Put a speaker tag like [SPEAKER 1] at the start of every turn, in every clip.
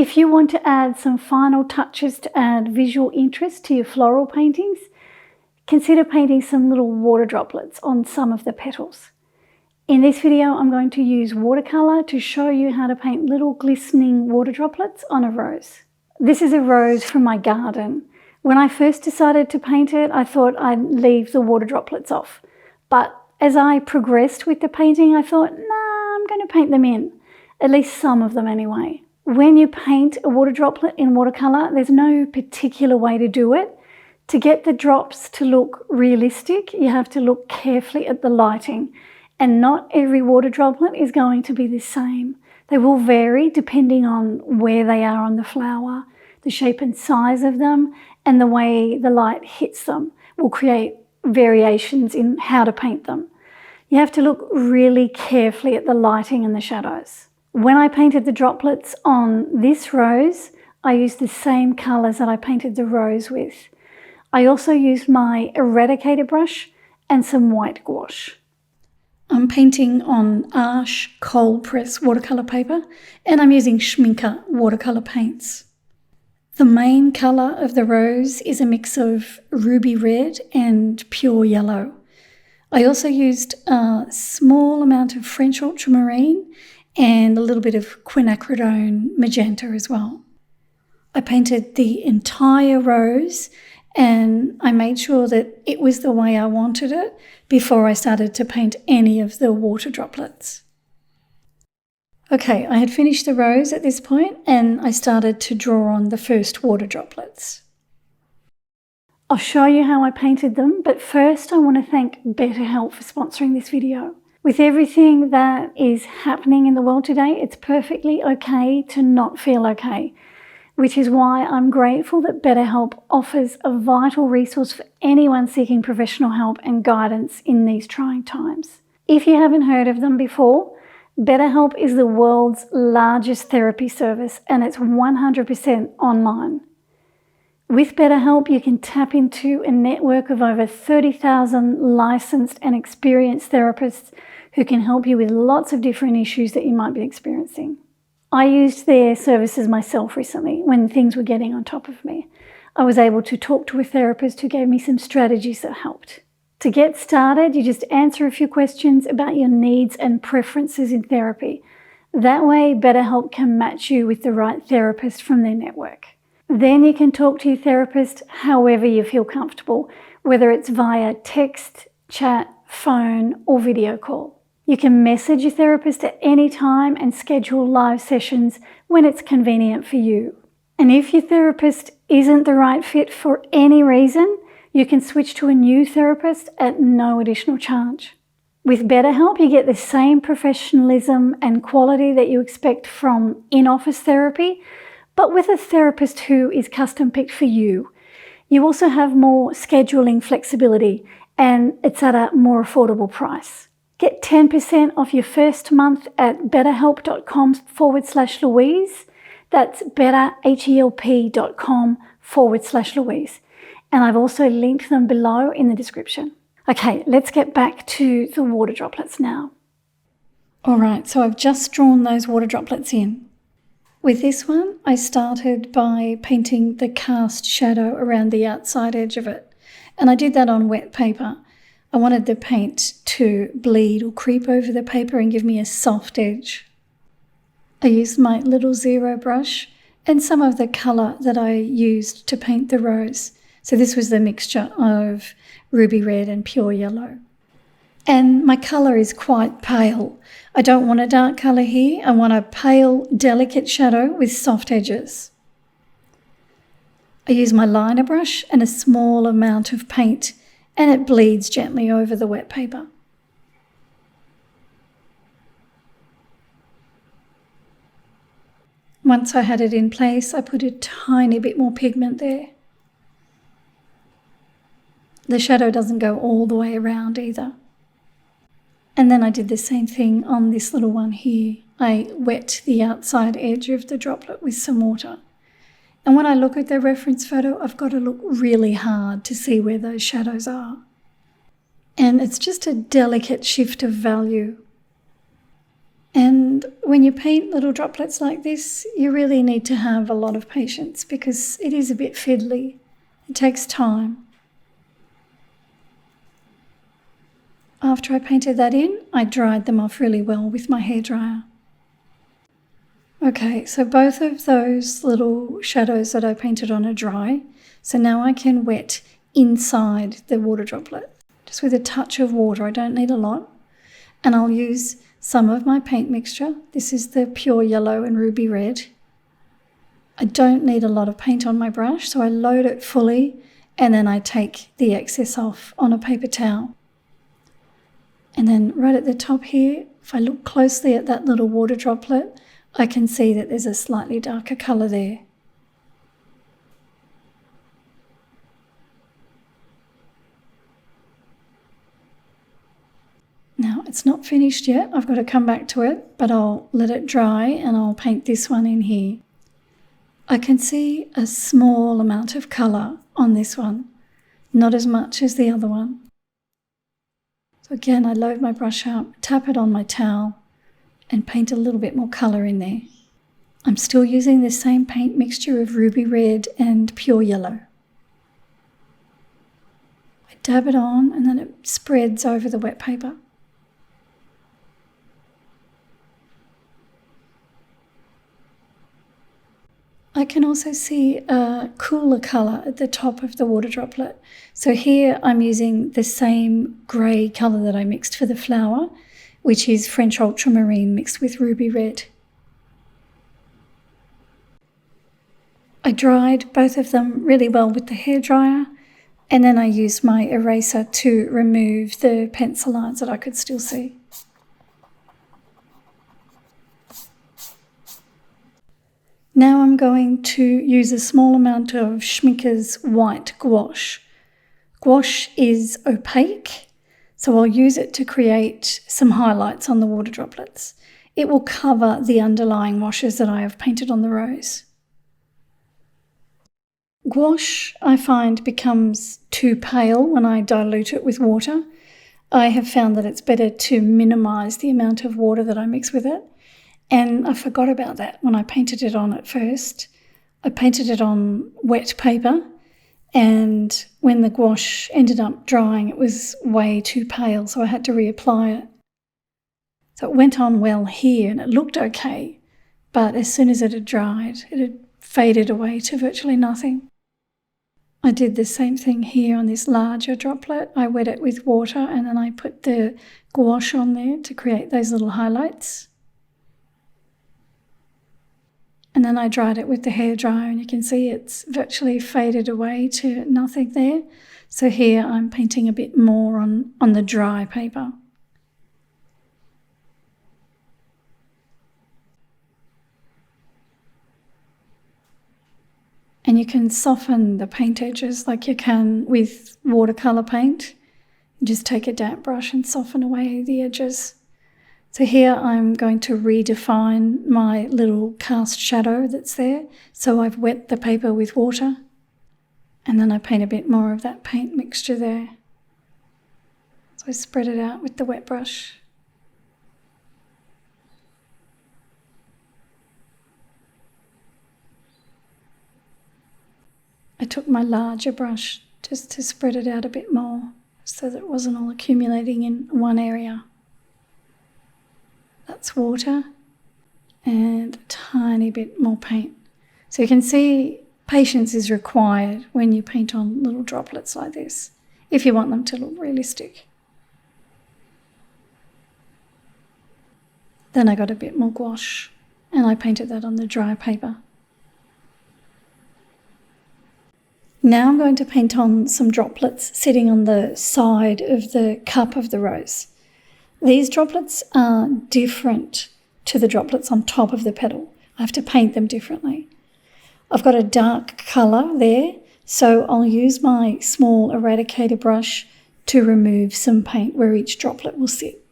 [SPEAKER 1] If you want to add some final touches to add visual interest to your floral paintings, consider painting some little water droplets on some of the petals. In this video, I'm going to use watercolor to show you how to paint little glistening water droplets on a rose. This is a rose from my garden. When I first decided to paint it, I thought I'd leave the water droplets off. But as I progressed with the painting, I thought, nah, I'm going to paint them in. At least some of them anyway. When you paint a water droplet in watercolor, there's no particular way to do it. To get the drops to look realistic, you have to look carefully at the lighting. And not every water droplet is going to be the same. They will vary depending on where they are on the flower, the shape and size of them, and the way the light hits them will create variations in how to paint them. You have to look really carefully at the lighting and the shadows. When I painted the droplets on this rose, I used the same colours that I painted the rose with. I also used my eradicator brush and some white gouache. I'm painting on Arches cold press watercolour paper, and I'm using Schminke watercolour paints. The main colour of the rose is a mix of ruby red and pure yellow. I also used a small amount of French ultramarine and a little bit of quinacridone magenta as well. I painted the entire rose and I made sure that it was the way I wanted it before I started to paint any of the water droplets. Okay, I had finished the rose at this point and I started to draw on the first water droplets. I'll show you how I painted them, but first I want to thank BetterHelp for sponsoring this video. With everything that is happening in the world today, it's perfectly okay to not feel okay, which is why I'm grateful that BetterHelp offers a vital resource for anyone seeking professional help and guidance in these trying times. If you haven't heard of them before, BetterHelp is the world's largest therapy service and it's 100% online. With BetterHelp, you can tap into a network of over 30,000 licensed and experienced therapists who can help you with lots of different issues that you might be experiencing. I used their services myself recently when things were getting on top of me. I was able to talk to a therapist who gave me some strategies that helped. To get started, you just answer a few questions about your needs and preferences in therapy. That way, BetterHelp can match you with the right therapist from their network. Then you can talk to your therapist however you feel comfortable, whether it's via text, chat, phone, or video call. You can message your therapist at any time and schedule live sessions when it's convenient for you. And if your therapist isn't the right fit for any reason, you can switch to a new therapist at no additional charge. With BetterHelp, you get the same professionalism and quality that you expect from in-office therapy, but with a therapist who is custom picked for you. You also have more scheduling flexibility and it's at a more affordable price. Get 10% off your first month at betterhelp.com/Louise. That's betterhelp.com/Louise. And I've also linked them below in the description. Okay, let's get back to the water droplets now. All right, so I've just drawn those water droplets in. With this one, I started by painting the cast shadow around the outside edge of it. And I did that on wet paper. I wanted the paint to bleed or creep over the paper and give me a soft edge. I used my little Zero brush and some of the colour that I used to paint the rose. So this was the mixture of ruby red and pure yellow. And my colour is quite pale. I don't want a dark colour here. I want a pale, delicate shadow with soft edges. I use my liner brush and a small amount of paint, and it bleeds gently over the wet paper. Once I had it in place, I put a tiny bit more pigment there. The shadow doesn't go all the way around either. And then I did the same thing on this little one here. I wet the outside edge of the droplet with some water. And when I look at the reference photo, I've got to look really hard to see where those shadows are. And it's just a delicate shift of value. And when you paint little droplets like this, you really need to have a lot of patience because it is a bit fiddly. It takes time. After I painted that in, I dried them off really well with my hairdryer. Okay, so both of those little shadows that I painted on are dry. So now I can wet inside the water droplet, just with a touch of water. I don't need a lot. And I'll use some of my paint mixture. This is the pure yellow and ruby red. I don't need a lot of paint on my brush, so I load it fully and then I take the excess off on a paper towel. And then right at the top here, if I look closely at that little water droplet, I can see that there's a slightly darker colour there. Now it's not finished yet, I've got to come back to it, but I'll let it dry and I'll paint this one in here. I can see a small amount of colour on this one, not as much as the other one. So again, I load my brush up, tap it on my towel and paint a little bit more colour in there. I'm still using the same paint mixture of ruby red and pure yellow. I dab it on and then it spreads over the wet paper. I can also see a cooler colour at the top of the water droplet. So here I'm using the same grey colour that I mixed for the flower, which is French ultramarine mixed with ruby red. I dried both of them really well with the hairdryer, and then I used my eraser to remove the pencil lines that I could still see. Now I'm going to use a small amount of Schmincke's white gouache. Gouache is opaque, so I'll use it to create some highlights on the water droplets. It will cover the underlying washes that I have painted on the rose. Gouache, I find, becomes too pale when I dilute it with water. I have found that it's better to minimise the amount of water that I mix with it. And I forgot about that when I painted it on at first. I painted it on wet paper, and when the gouache ended up drying, it was way too pale, so I had to reapply it. So it went on well here and it looked okay, but as soon as it had dried, it had faded away to virtually nothing. I did the same thing here on this larger droplet. I wet it with water and then I put the gouache on there to create those little highlights. And then I dried it with the hairdryer and you can see it's virtually faded away to nothing there. So here I'm painting a bit more on the dry paper. And you can soften the paint edges like you can with watercolour paint. You just take a damp brush and soften away the edges. So here I'm going to redefine my little cast shadow that's there. So I've wet the paper with water and then I paint a bit more of that paint mixture there. So I spread it out with the wet brush. I took my larger brush just to spread it out a bit more so that it wasn't all accumulating in one area. That's water and a tiny bit more paint. So you can see patience is required when you paint on little droplets like this, if you want them to look realistic. Then I got a bit more gouache and I painted that on the dry paper. Now I'm going to paint on some droplets sitting on the side of the cup of the rose. These droplets are different to the droplets on top of the petal. I have to paint them differently. I've got a dark colour there, so I'll use my small eradicator brush to remove some paint where each droplet will sit.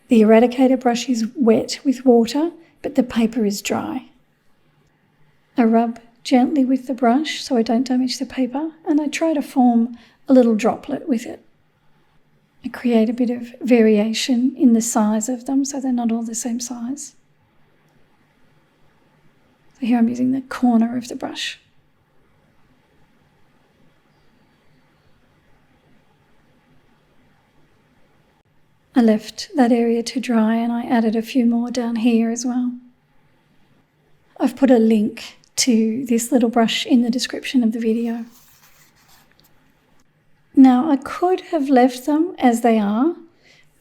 [SPEAKER 1] The eradicator brush is wet with water, but the paper is dry. I rub gently with the brush so I don't damage the paper, and I try to form a little droplet with it. I create a bit of variation in the size of them so they're not all the same size. So here I'm using the corner of the brush. I left that area to dry and I added a few more down here as well. I've put a link to this little brush in the description of the video. Now I could have left them as they are,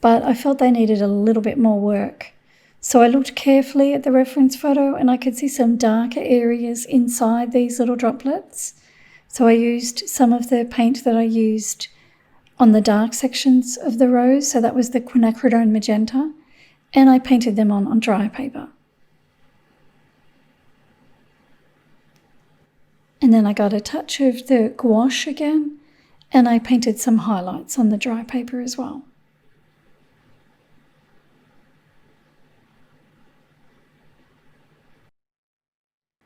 [SPEAKER 1] but I felt they needed a little bit more work. So I looked carefully at the reference photo and I could see some darker areas inside these little droplets. So I used some of the paint that I used on the dark sections of the rose, so that was the quinacridone magenta, and I painted them on dry paper. And then I got a touch of the gouache again, and I painted some highlights on the dry paper as well.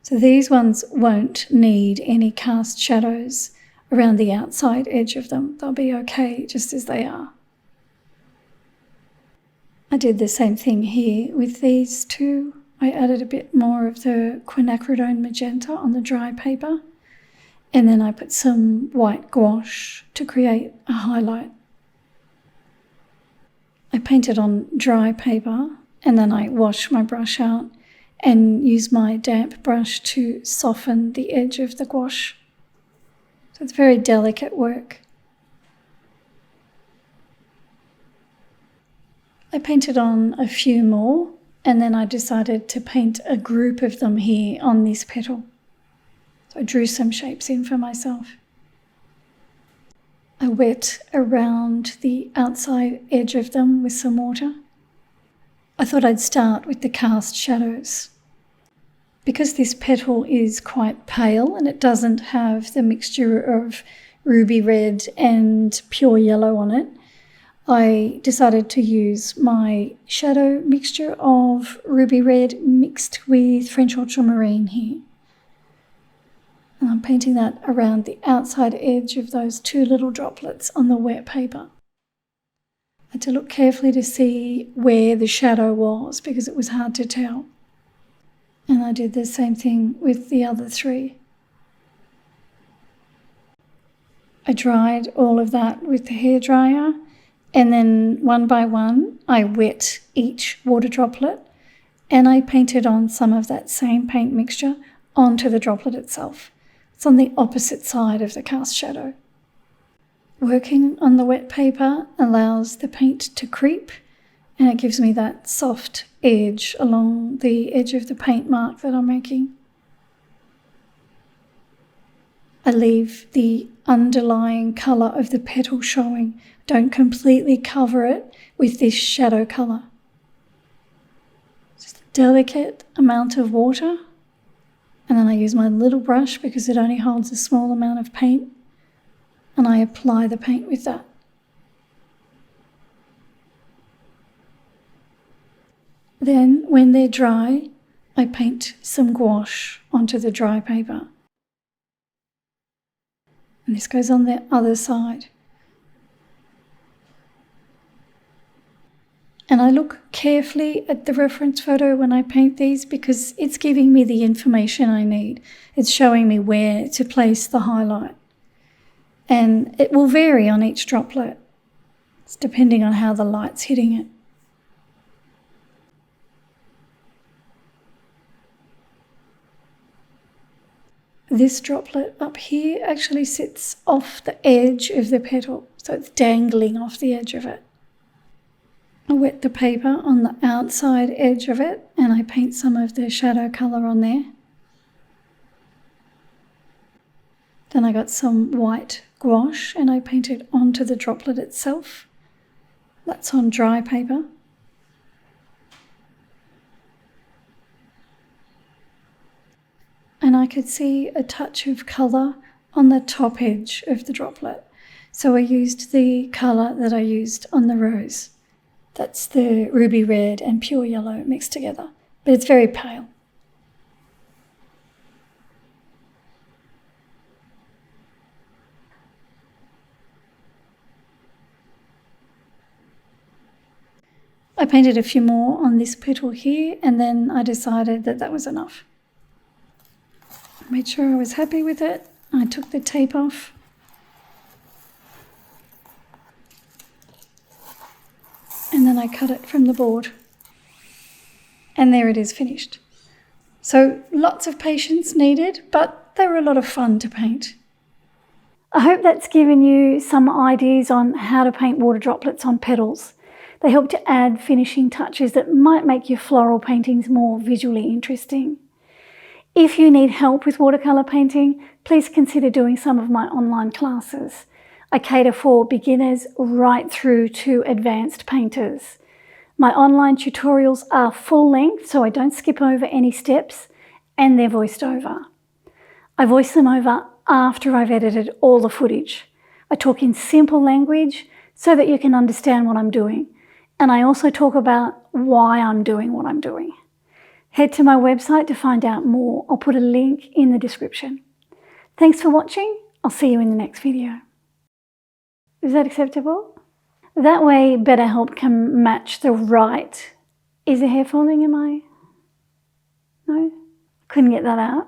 [SPEAKER 1] So these ones won't need any cast shadows around the outside edge of them. They'll be okay just as they are. I did the same thing here with these two. I added a bit more of the quinacridone magenta on the dry paper, and then I put some white gouache to create a highlight. I painted on dry paper and then I wash my brush out and use my damp brush to soften the edge of the gouache. So it's very delicate work. I painted on a few more and then I decided to paint a group of them here on this petal. So I drew some shapes in for myself. I wet around the outside edge of them with some water. I thought I'd start with the cast shadows. Because this petal is quite pale and it doesn't have the mixture of ruby red and pure yellow on it, I decided to use my shadow mixture of ruby red mixed with French ultramarine here. And I'm painting that around the outside edge of those two little droplets on the wet paper. I had to look carefully to see where the shadow was because it was hard to tell. And I did the same thing with the other three. I dried all of that with the hairdryer, and then one by one I wet each water droplet and I painted on some of that same paint mixture onto the droplet itself. It's on the opposite side of the cast shadow. Working on the wet paper allows the paint to creep and it gives me that soft edge along the edge of the paint mark that I'm making. I leave the underlying colour of the petal showing. Don't completely cover it with this shadow colour. Just a delicate amount of water, and then I use my little brush because it only holds a small amount of paint, and I apply the paint with that. Then, when they're dry, I paint some gouache onto the dry paper. And this goes on the other side. And I look carefully at the reference photo when I paint these because it's giving me the information I need. It's showing me where to place the highlight. And it will vary on each droplet. It's depending on how the light's hitting it. This droplet up here actually sits off the edge of the petal, so it's dangling off the edge of it. I wet the paper on the outside edge of it and I paint some of the shadow colour on there. Then I got some white gouache and I painted onto the droplet itself. That's on dry paper. And I could see a touch of colour on the top edge of the droplet. So I used the colour that I used on the rose. That's the ruby red and pure yellow mixed together, but it's very pale. I painted a few more on this petal here, and then I decided that that was enough. Made sure I was happy with it. I took the tape off. And then I cut it from the board. And there it is, finished. So lots of patience needed, but they were a lot of fun to paint. I hope that's given you some ideas on how to paint water droplets on petals. They help to add finishing touches that might make your floral paintings more visually interesting. If you need help with watercolour painting, please consider doing some of my online classes. I cater for beginners right through to advanced painters. My online tutorials are full length, so I don't skip over any steps, and they're voiced over. I voice them over after I've edited all the footage. I talk in simple language so that you can understand what I'm doing, and I also talk about why I'm doing what I'm doing. Head to my website to find out more. I'll put a link in the description. Thanks for watching. I'll see you in the next video. Is that acceptable? That way BetterHelp can match the right. Is the hair falling? No? Couldn't get that out.